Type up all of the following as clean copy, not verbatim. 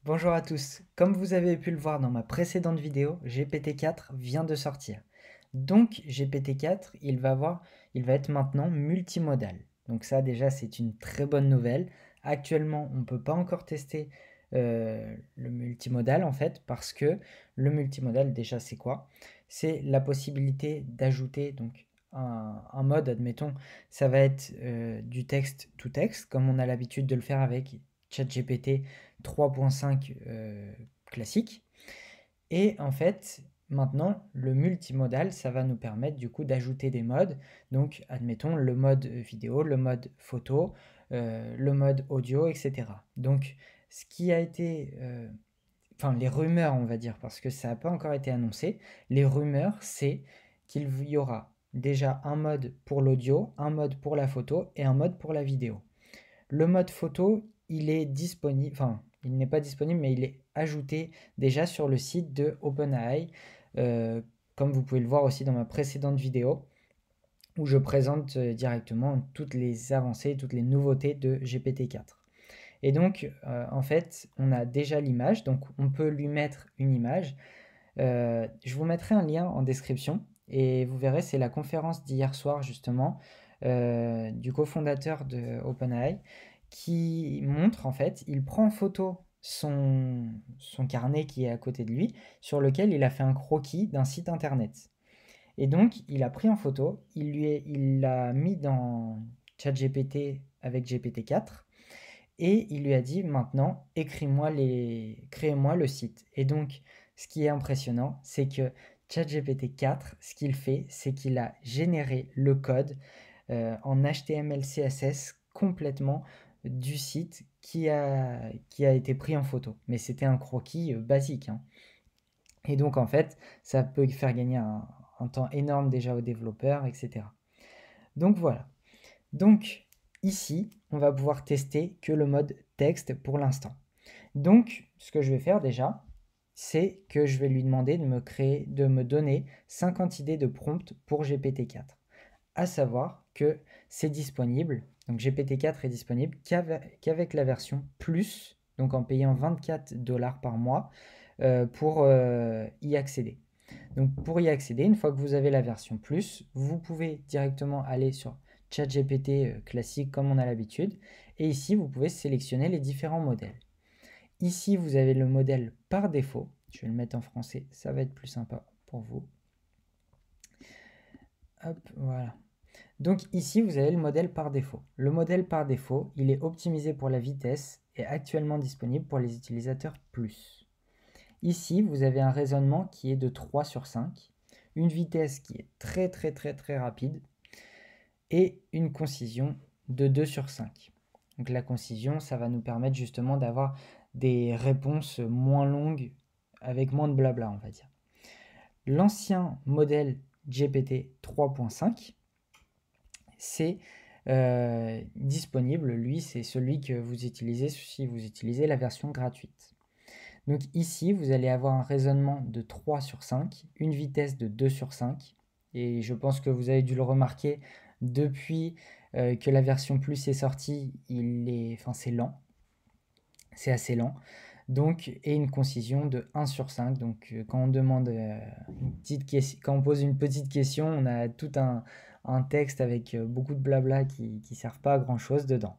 Bonjour à tous, comme vous avez pu le voir dans ma précédente vidéo, GPT-4 vient de sortir. Donc GPT-4, il va être maintenant multimodal. Donc ça déjà c'est une très bonne nouvelle. Actuellement on ne peut pas encore tester le multimodal en fait parce que le multimodal déjà c'est quoi? C'est la possibilité d'ajouter donc un mode, admettons, ça va être du texte to texte comme on a l'habitude de le faire avec ChatGPT 3.5 classique. Et en fait, maintenant, le multimodal, ça va nous permettre du coup d'ajouter des modes. Donc, admettons le mode vidéo, le mode photo, le mode audio, etc. Donc, ce qui a été, enfin les rumeurs, on va dire, parce que ça n'a pas encore été annoncé, les rumeurs, c'est qu'il y aura déjà un mode pour l'audio, un mode pour la photo et un mode pour la vidéo. Le mode photo, il est disponible, enfin, il n'est pas disponible, mais il est ajouté déjà sur le site de OpenAI, euh, comme vous pouvez le voir aussi dans ma précédente vidéo, où je présente directement toutes les avancées, toutes les nouveautés de GPT-4. Et donc, en fait, on a déjà l'image, donc on peut lui mettre une image. Je vous mettrai un lien en description, et vous verrez, c'est la conférence d'hier soir, justement, du cofondateur de OpenAI, qui montre en fait, il prend en photo son carnet qui est à côté de lui, sur lequel il a fait un croquis d'un site internet. Et donc, il a pris en photo, il l'a mis dans ChatGPT avec GPT-4, et il lui a dit maintenant, créez-moi le site. Et donc, ce qui est impressionnant, c'est que ChatGPT 4, ce qu'il fait, c'est qu'il a généré le code en HTML, CSS complètement du site qui a été pris en photo. Mais c'était un croquis basique, hein. Et donc, en fait, ça peut faire gagner un temps énorme déjà aux développeurs, etc. Donc voilà. Donc, ici, on va pouvoir tester que le mode texte pour l'instant. Donc, ce que je vais faire déjà, c'est que je vais lui demander de me donner 50 idées de prompts pour GPT-4. À savoir que c'est disponible, donc GPT-4 est disponible qu'avec la version plus, donc en payant 24 $ par mois pour y accéder. Donc pour y accéder, une fois que vous avez la version plus, vous pouvez directement aller sur ChatGPT classique comme on a l'habitude, et ici vous pouvez sélectionner les différents modèles. Ici, vous avez le modèle par défaut. Je vais le mettre en français, ça va être plus sympa pour vous. Hop, voilà. Donc ici, vous avez le modèle par défaut. Le modèle par défaut, il est optimisé pour la vitesse et actuellement disponible pour les utilisateurs plus. Ici, vous avez un raisonnement qui est de 3 sur 5, une vitesse qui est très très très très rapide et une concision de 2 sur 5. Donc la concision, ça va nous permettre justement d'avoir des réponses moins longues avec moins de blabla, on va dire. L'ancien modèle GPT 3.5, c'est disponible, lui, c'est celui que vous utilisez si vous utilisez la version gratuite. Donc ici, vous allez avoir un raisonnement de 3 sur 5, une vitesse de 2 sur 5, et je pense que vous avez dû le remarquer depuis que la version plus est sortie, c'est lent, c'est assez lent. Donc, et une concision de 1 sur 5. Donc, quand on demande quand on pose une petite question, on a tout un texte avec beaucoup de blabla qui ne servent pas à grand chose dedans.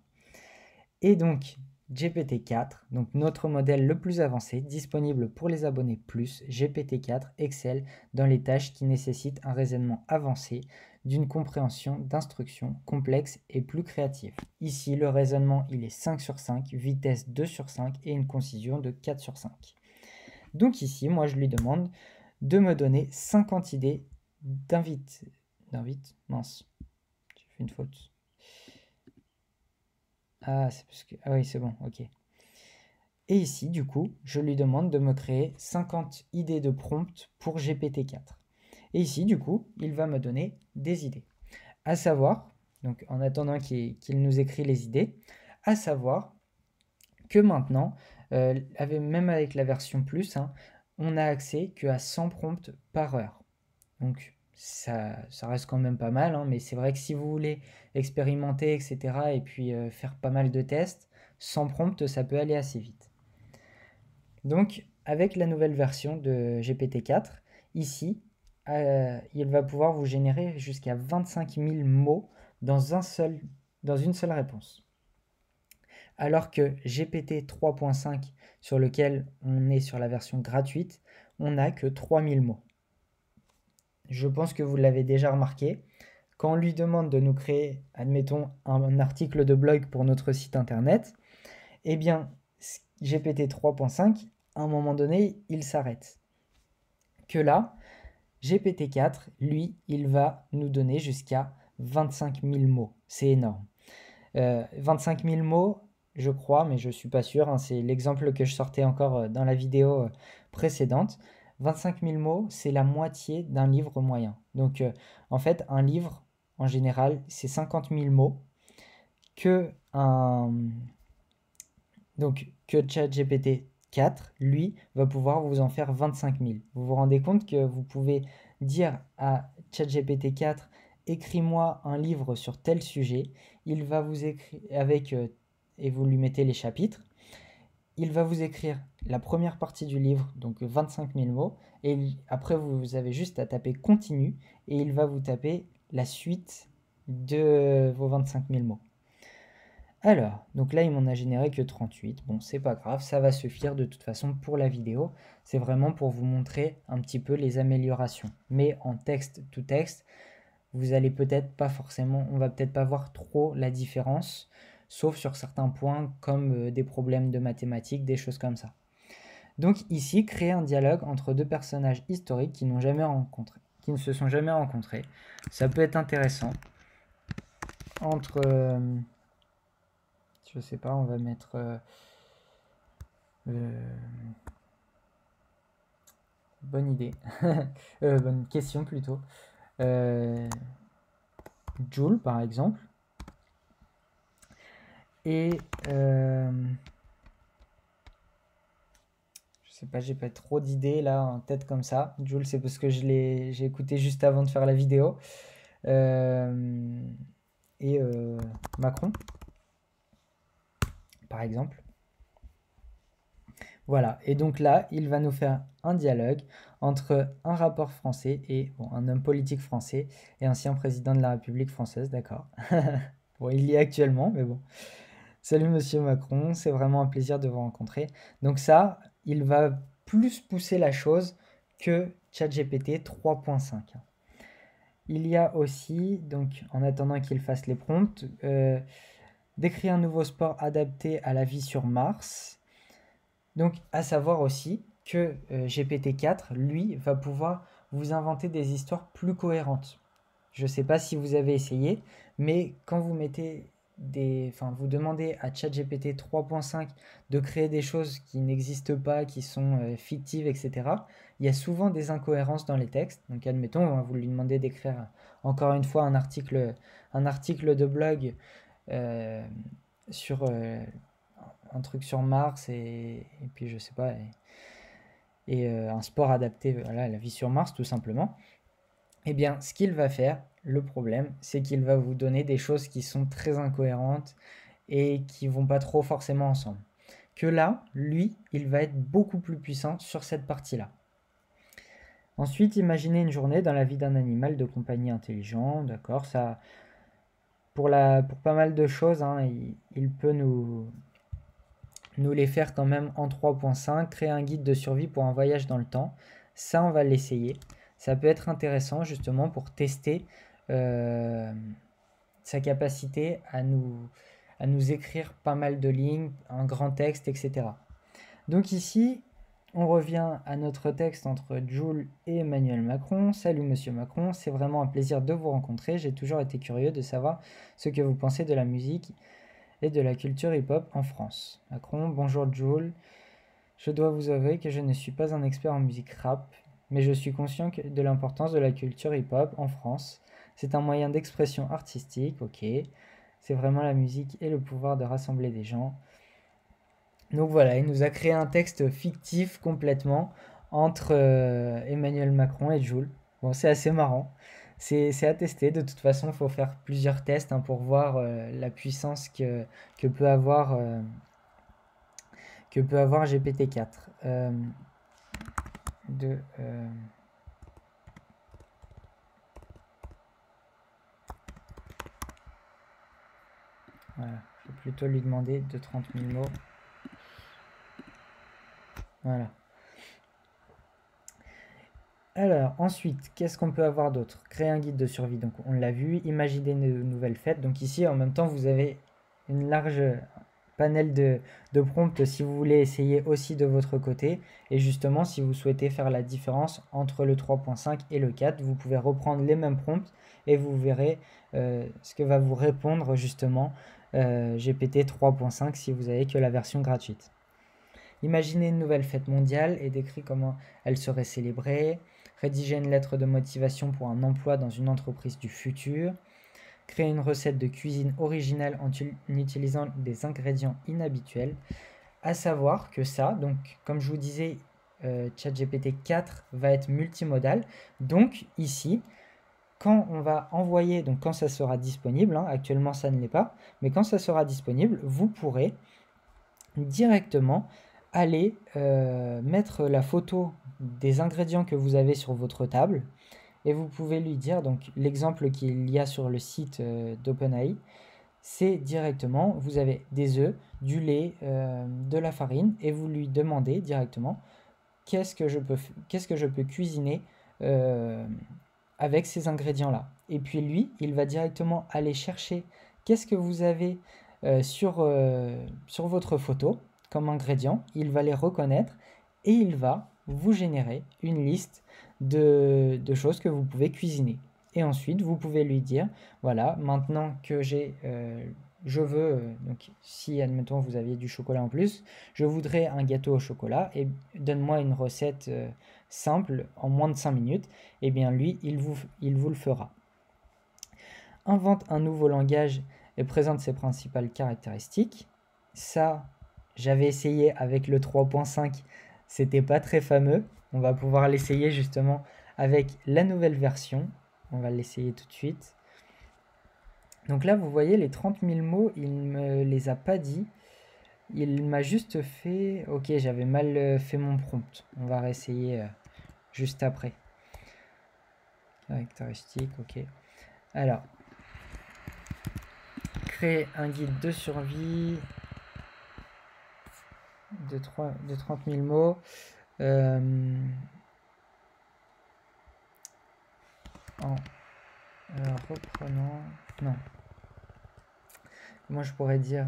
Et donc, GPT-4, donc notre modèle le plus avancé, disponible pour les abonnés plus, GPT-4 excelle dans les tâches qui nécessitent un raisonnement avancé, d'une compréhension d'instructions complexes et plus créative. Ici, le raisonnement, il est 5 sur 5, vitesse 2 sur 5 et une concision de 4 sur 5. Donc ici, moi, je lui demande de me donner 50 idées mince, j'ai fait une faute. Ah, c'est parce que... Ah oui, c'est bon, ok. Et ici, du coup, je lui demande de me créer 50 idées de prompt pour GPT-4. Et ici, du coup, il va me donner des idées. À savoir, donc en attendant qu'il nous écrit les idées, à savoir que maintenant, même avec la version plus, hein, on a accès qu'à 100 prompts par heure. Donc ça reste quand même pas mal, hein, mais c'est vrai que si vous voulez expérimenter, etc., et puis faire pas mal de tests, 100 prompts, ça peut aller assez vite. Donc, avec la nouvelle version de GPT-4, ici, il va pouvoir vous générer jusqu'à 25 000 mots dans dans une seule réponse. Alors que GPT 3.5, sur lequel on est sur la version gratuite, on n'a que 3000 mots. Je pense que vous l'avez déjà remarqué. Quand on lui demande de nous créer, admettons, un article de blog pour notre site internet, eh bien, GPT 3.5, à un moment donné, il s'arrête. Que là, GPT-4, lui, il va nous donner jusqu'à 25 000 mots. C'est énorme. 25 000 mots, je crois, mais je ne suis pas sûr, hein, c'est l'exemple que je sortais encore dans la vidéo précédente. 25 000 mots, c'est la moitié d'un livre moyen. Donc, en fait, un livre, en général, c'est 50 000 mots que que ChatGPT 4, lui, va pouvoir vous en faire 25 000. Vous vous rendez compte que vous pouvez dire à ChatGPT 4, écris-moi un livre sur tel sujet. Il va vous écrire et vous lui mettez les chapitres. Il va vous écrire la première partie du livre, donc 25 000 mots, et après vous avez juste à taper continue, et il va vous taper la suite de vos 25 000 mots. Alors, donc là, il m'en a généré que 38. Bon, c'est pas grave, ça va suffire de toute façon pour la vidéo. C'est vraiment pour vous montrer un petit peu les améliorations. Mais en texte to texte, vous allez peut-être pas forcément, on va peut-être pas voir trop la différence, sauf sur certains points comme des problèmes de mathématiques, des choses comme ça. Donc ici, créer un dialogue entre deux personnages historiques qui n'ont jamais rencontré, qui ne se sont jamais rencontrés. Ça peut être intéressant. Entre je sais pas, on va mettre bonne idée, bonne question plutôt. Joule par exemple. Et je sais pas, j'ai pas trop d'idées là en tête comme ça. Joule, c'est parce que j'ai écouté juste avant de faire la vidéo. Et Macron, par exemple. Voilà, et donc là, il va nous faire un dialogue entre un rapport français et un homme politique français et ancien président de la République française, d'accord. Bon, il y est actuellement, mais bon. Salut Monsieur Macron, c'est vraiment un plaisir de vous rencontrer. Donc ça, il va plus pousser la chose que ChatGPT 3.5. Il y a aussi, donc en attendant qu'il fasse les prompts, décrire un nouveau sport adapté à la vie sur Mars. Donc, à savoir aussi que GPT-4, lui, va pouvoir vous inventer des histoires plus cohérentes. Je ne sais pas si vous avez essayé, mais quand vous mettez vous demandez à ChatGPT 3.5 de créer des choses qui n'existent pas, qui sont fictives, etc., il y a souvent des incohérences dans les textes. Donc, admettons, vous lui demandez d'écrire encore une fois un article de blog euh, sur un truc sur Mars et puis je sais pas, un sport adapté voilà, à la vie sur Mars tout simplement, eh bien ce qu'il va faire, le problème, c'est qu'il va vous donner des choses qui sont très incohérentes et qui vont pas trop forcément ensemble. Que là, lui, il va être beaucoup plus puissant sur cette partie-là. Ensuite, imaginez une journée dans la vie d'un animal de compagnie intelligent, d'accord, ça, pour pas mal de choses, hein, il peut nous les faire quand même en 3.5, créer un guide de survie pour un voyage dans le temps. Ça, on va l'essayer. Ça peut être intéressant justement pour tester sa capacité à nous écrire pas mal de lignes, un grand texte, etc. Donc ici, on revient à notre texte entre Joule et Emmanuel Macron. Salut Monsieur Macron, c'est vraiment un plaisir de vous rencontrer. J'ai toujours été curieux de savoir ce que vous pensez de la musique et de la culture hip-hop en France. Macron, bonjour Joule. Je dois vous avouer que je ne suis pas un expert en musique rap, mais je suis conscient de l'importance de la culture hip-hop en France. C'est un moyen d'expression artistique, ok. C'est vraiment la musique et le pouvoir de rassembler des gens. Donc voilà, il nous a créé un texte fictif complètement entre Emmanuel Macron et Joule. Bon, c'est assez marrant. C'est à tester. De toute façon, il faut faire plusieurs tests pour voir la puissance que peut avoir que peut avoir GPT-4. Voilà, je vais plutôt lui demander de 30 000 mots. Voilà. Alors, ensuite, qu'est-ce qu'on peut avoir d'autre? Créer un guide de survie, donc on l'a vu. Imaginer une nouvelle fête. Donc ici, en même temps, vous avez une large panel de prompts si vous voulez essayer aussi de votre côté. Et justement, si vous souhaitez faire la différence entre le 3.5 et le 4, vous pouvez reprendre les mêmes prompts et vous verrez ce que va vous répondre justement GPT 3.5 si vous avez que la version gratuite. Imaginez une nouvelle fête mondiale et décrit comment elle serait célébrée. Rédiger une lettre de motivation pour un emploi dans une entreprise du futur. Créer une recette de cuisine originale en utilisant des ingrédients inhabituels. À savoir que ça, donc comme je vous disais, ChatGPT 4 va être multimodal. Donc ici, quand on va envoyer, donc quand ça sera disponible, hein, actuellement ça ne l'est pas, mais quand ça sera disponible, vous pourrez directement aller mettre la photo des ingrédients que vous avez sur votre table et vous pouvez lui dire, donc l'exemple qu'il y a sur le site d'OpenAI, c'est directement, vous avez des œufs, du lait, de la farine et vous lui demandez directement qu'est-ce que je peux cuisiner avec ces ingrédients-là. Et puis lui, il va directement aller chercher qu'est-ce que vous avez sur votre photo comme ingrédients, il va les reconnaître et il va vous générer une liste de choses que vous pouvez cuisiner. Et ensuite, vous pouvez lui dire, voilà, maintenant que je veux, donc si admettons vous aviez du chocolat en plus, je voudrais un gâteau au chocolat et donne-moi une recette simple en moins de 5 minutes, et bien lui, il vous le fera. Invente un nouveau langage et présente ses principales caractéristiques. Ça, j'avais essayé avec le 3.5, c'était pas très fameux. On va pouvoir l'essayer justement avec la nouvelle version. On va l'essayer tout de suite. Donc là, vous voyez, les 30 000 mots, il me les a pas dit. Il m'a juste fait... Ok, j'avais mal fait mon prompt. On va réessayer juste après. Caractéristiques, ok. Alors, créer un guide de survie de 30 000 mots. En reprenant... Non. Moi, je pourrais dire...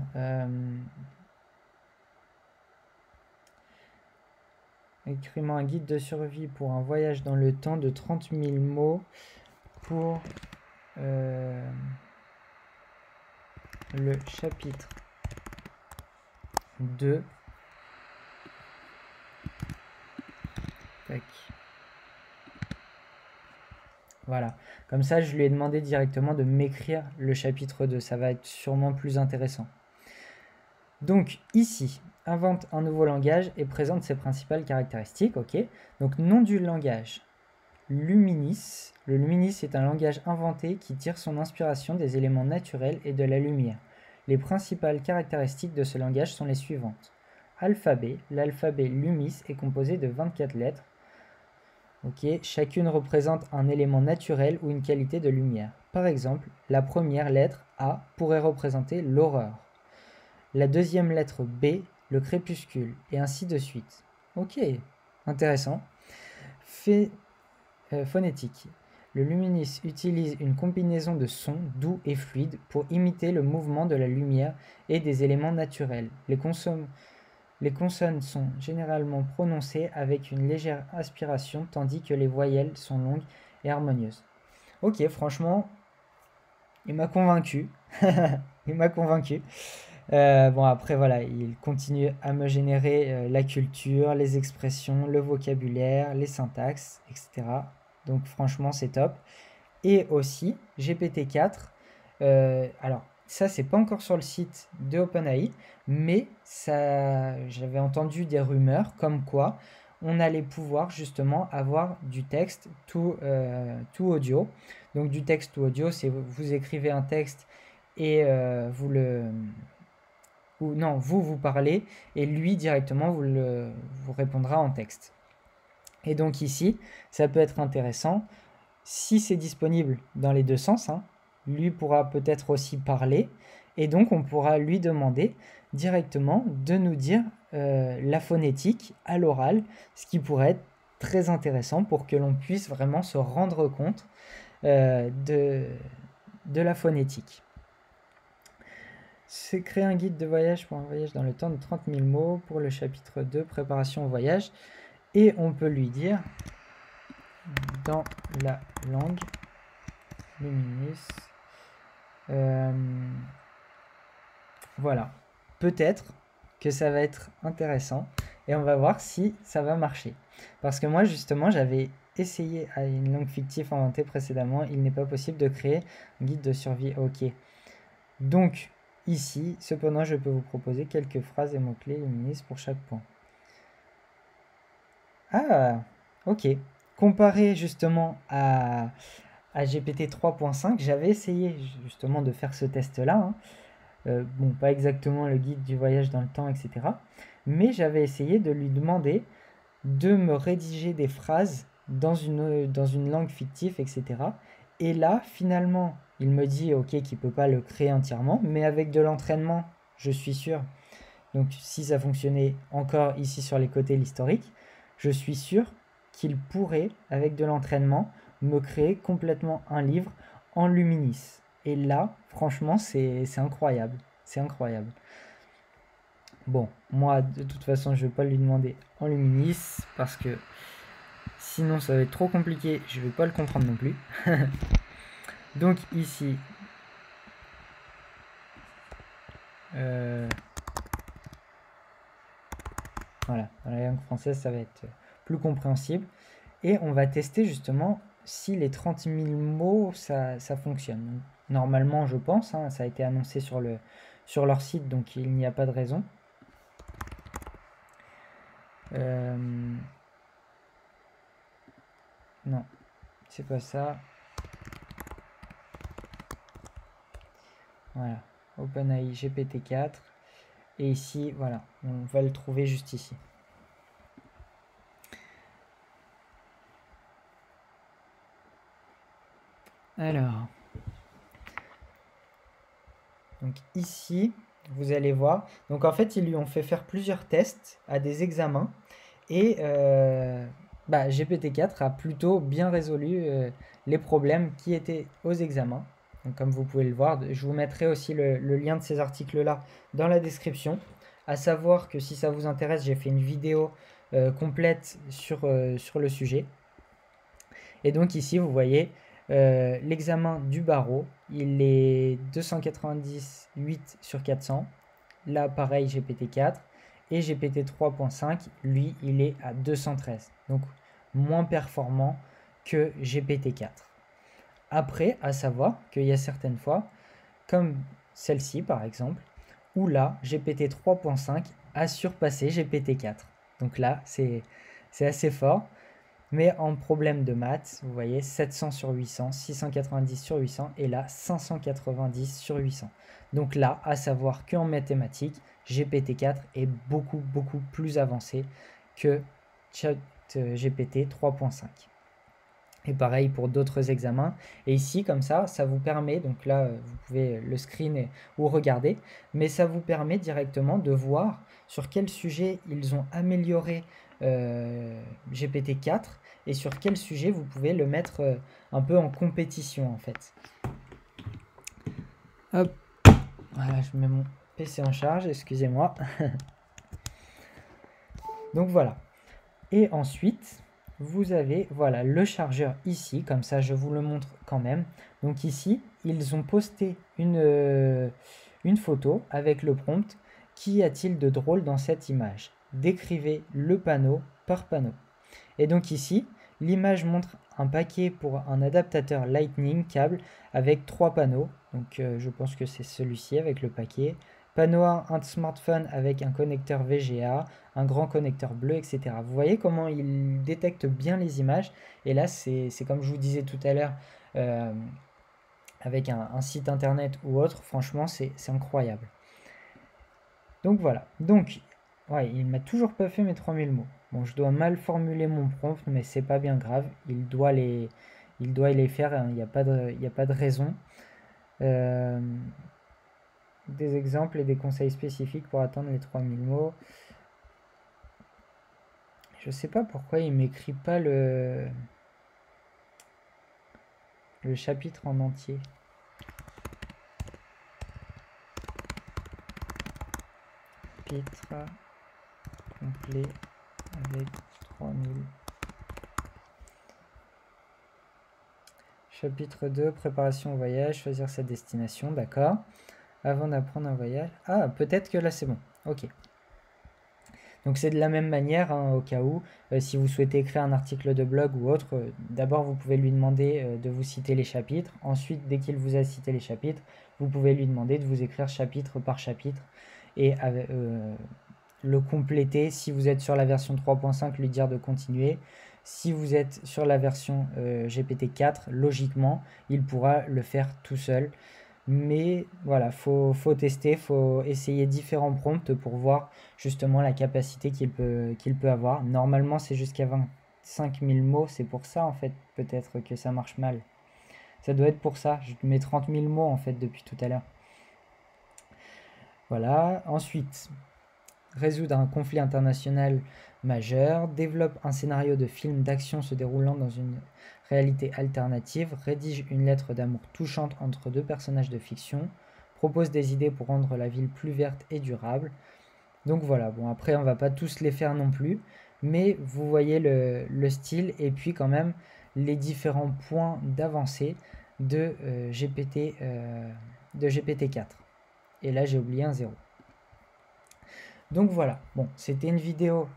écrivant un guide de survie pour un voyage dans le temps de 30 000 mots pour le chapitre 2. Tac. Voilà. Comme ça, je lui ai demandé directement de m'écrire le chapitre 2. Ça va être sûrement plus intéressant. Donc, ici, invente un nouveau langage et présente ses principales caractéristiques. Ok. Donc, nom du langage. Luminis. Le Luminis est un langage inventé qui tire son inspiration des éléments naturels et de la lumière. Les principales caractéristiques de ce langage sont les suivantes. Alphabet. L'alphabet Lumis est composé de 24 lettres. Ok, chacune représente un élément naturel ou une qualité de lumière. Par exemple, la première lettre A pourrait représenter l'horreur. La deuxième lettre B, le crépuscule, et ainsi de suite. Ok, intéressant. Phonétique. Le Luminis utilise une combinaison de sons doux et fluides pour imiter le mouvement de la lumière et des éléments naturels. Les consonnes sont généralement prononcées avec une légère aspiration, tandis que les voyelles sont longues et harmonieuses. Ok, franchement, il m'a convaincu. Il m'a convaincu. Bon, après, voilà, il continue à me générer la culture, les expressions, le vocabulaire, les syntaxes, etc. Donc, franchement, c'est top. Et aussi, GPT-4, alors, ça, c'est pas encore sur le site de OpenAI, mais j'avais entendu des rumeurs comme quoi on allait pouvoir justement avoir du texte tout audio. Donc du texte tout audio, c'est vous écrivez un texte et ou non, vous parlez et lui directement vous répondra en texte. Et donc ici, ça peut être intéressant, si c'est disponible dans les deux sens, hein, lui pourra peut-être aussi parler, et donc on pourra lui demander directement de nous dire la phonétique à l'oral, ce qui pourrait être très intéressant pour que l'on puisse vraiment se rendre compte de la phonétique. C'est créer un guide de voyage pour un voyage dans le temps de 30 000 mots pour le chapitre 2, préparation au voyage. Et on peut lui dire dans la langue luminis. Voilà. Peut-être que ça va être intéressant et on va voir si ça va marcher. Parce que moi, justement, j'avais essayé à une langue fictive inventée précédemment. Il n'est pas possible de créer un guide de survie. Ok. Donc, ici, cependant, je peux vous proposer quelques phrases et mots-clés luminis pour chaque point. Ah, ok. Comparé justement à GPT 3.5, j'avais essayé justement de faire ce test-là. Hein. Bon, pas exactement le guide du voyage dans le temps, etc. Mais j'avais essayé de lui demander de me rédiger des phrases dans une langue fictive, etc. Et là, finalement, il me dit, ok, qu'il ne peut pas le créer entièrement, mais avec de l'entraînement, je suis sûr. Donc, si ça fonctionnait encore ici sur les côtés, l'historique, je suis sûr qu'il pourrait, avec de l'entraînement, me créer complètement un livre en luminis. Et là, franchement, c'est incroyable. C'est incroyable. Bon, moi, de toute façon, je ne vais pas lui demander en luminis parce que sinon, ça va être trop compliqué. Je ne vais pas le comprendre non plus. Donc, ici, voilà, dans la langue française, ça va être plus compréhensible. Et on va tester justement si les 30 000 mots, ça fonctionne. Donc, normalement, je pense, hein, ça a été annoncé sur leur site, donc il n'y a pas de raison. Non, c'est pas ça. Voilà, OpenAI GPT-4. Et ici, voilà, on va le trouver juste ici. Alors, donc ici, vous allez voir. Donc en fait, ils lui ont fait faire plusieurs tests à des examens. Et GPT-4 a plutôt bien résolu les problèmes qui étaient aux examens. Donc, comme vous pouvez le voir, je vous mettrai aussi le lien de ces articles-là dans la description. À savoir que si ça vous intéresse, j'ai fait une vidéo complète sur le sujet. Et donc ici, vous voyez l'examen du barreau, il est 298 sur 400. Là, pareil, GPT-4. Et GPT 3.5, lui, il est à 213. Donc, moins performant que GPT-4. Après, à savoir qu'il y a certaines fois, comme celle-ci par exemple, où là, GPT 3.5 a surpassé GPT-4. Donc là, c'est assez fort. Mais en problème de maths, vous voyez, 700 sur 800, 690 sur 800, et là, 590 sur 800. Donc là, à savoir qu'en mathématiques, GPT-4 est beaucoup, beaucoup plus avancé que ChatGPT 3.5. Et pareil pour d'autres examens. Et ici, comme ça vous permet, donc là, vous pouvez le screen ou regarder, mais ça vous permet directement de voir sur quel sujet ils ont amélioré GPT-4 et sur quel sujet vous pouvez le mettre un peu en compétition, en fait. Hop, voilà, je mets mon PC en charge, excusez-moi. Donc voilà. Et ensuite, vous avez voilà, le chargeur ici, comme ça je vous le montre quand même. Donc ici, ils ont posté une photo avec le prompt « Qu'y a-t-il de drôle dans cette image ?» Décrivez le panneau par panneau. Et donc ici, l'image montre un paquet pour un adaptateur Lightning câble avec 3 panneaux. Donc je pense que c'est celui-ci avec le paquet. Panneau 1, un smartphone avec un connecteur VGA, un grand connecteur bleu, etc. Vous voyez comment il détecte bien les images. Et là, c'est comme je vous disais tout à l'heure, avec un site internet ou autre, franchement, c'est incroyable. Donc voilà. Donc, ouais, il m'a toujours pas fait mes 3000 mots. Bon, je dois mal formuler mon prompt, mais c'est pas bien grave. Il doit les faire, hein. Il n'y a pas il y a pas de raison. Euh, des exemples et des conseils spécifiques pour atteindre les 3000 mots. Je sais pas pourquoi il m'écrit pas le chapitre en entier. Chapitre complet avec 3000. Chapitre 2, préparation au voyage, choisir sa destination, d'accord. Avant d'apprendre un voyage. Ah, peut-être que là c'est bon. Ok. Donc c'est de la même manière, hein, au cas où, si vous souhaitez écrire un article de blog ou autre, d'abord vous pouvez lui demander de vous citer les chapitres. Ensuite, dès qu'il vous a cité les chapitres, vous pouvez lui demander de vous écrire chapitre par chapitre et le compléter. Si vous êtes sur la version 3.5, lui dire de continuer. Si vous êtes sur la version GPT-4, logiquement, il pourra le faire tout seul. Mais voilà, faut tester, faut essayer différents prompts pour voir justement la capacité qu'il peut avoir. Normalement, c'est jusqu'à 25 000 mots, c'est pour ça en fait peut-être que ça marche mal. Ça doit être pour ça, je mets 30 000 mots en fait depuis tout à l'heure. Voilà, ensuite, résoudre un conflit international majeur, développe un scénario de film d'action se déroulant dans une réalité alternative, rédige une lettre d'amour touchante entre deux personnages de fiction, propose des idées pour rendre la ville plus verte et durable. Donc voilà, bon après on va pas tous les faire non plus, mais vous voyez le style et puis quand même les différents points d'avancée de, de GPT-4. Et là j'ai oublié un 0. Donc voilà, bon, c'était une vidéo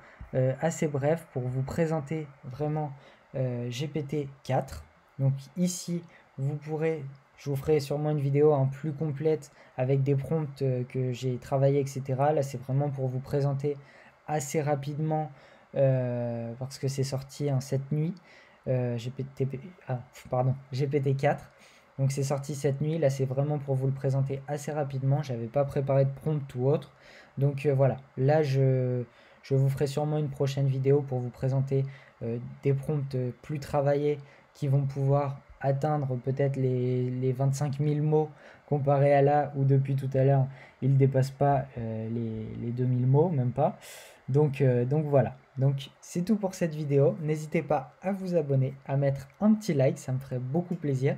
assez brève pour vous présenter vraiment GPT-4. Donc ici, je vous ferai sûrement une vidéo plus complète avec des prompts que j'ai travaillé, etc. Là, c'est vraiment pour vous présenter assez rapidement parce que c'est sorti cette nuit. GPT-4. Donc c'est sorti cette nuit. Là, c'est vraiment pour vous le présenter assez rapidement. J'avais pas préparé de prompt ou autre. Donc voilà, là je vous ferai sûrement une prochaine vidéo pour vous présenter des prompts plus travaillés qui vont pouvoir atteindre peut-être les 25 000 mots comparé à là où depuis tout à l'heure ils ne dépassent pas les 2000 mots, même pas. Donc voilà, donc c'est tout pour cette vidéo. N'hésitez pas à vous abonner, à mettre un petit like, ça me ferait beaucoup plaisir.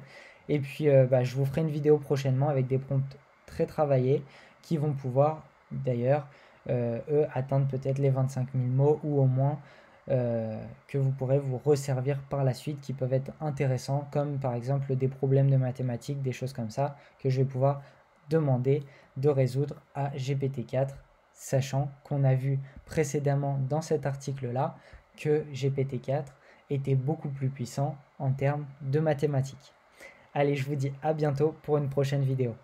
Et puis je vous ferai une vidéo prochainement avec des prompts très travaillés qui vont pouvoir d'ailleurs eux atteindre peut-être les 25 000 mots ou au moins que vous pourrez vous resservir par la suite qui peuvent être intéressants comme par exemple des problèmes de mathématiques, des choses comme ça que je vais pouvoir demander de résoudre à GPT-4, sachant qu'on a vu précédemment dans cet article-là que GPT-4 était beaucoup plus puissant en termes de mathématiques. Allez, je vous dis à bientôt pour une prochaine vidéo.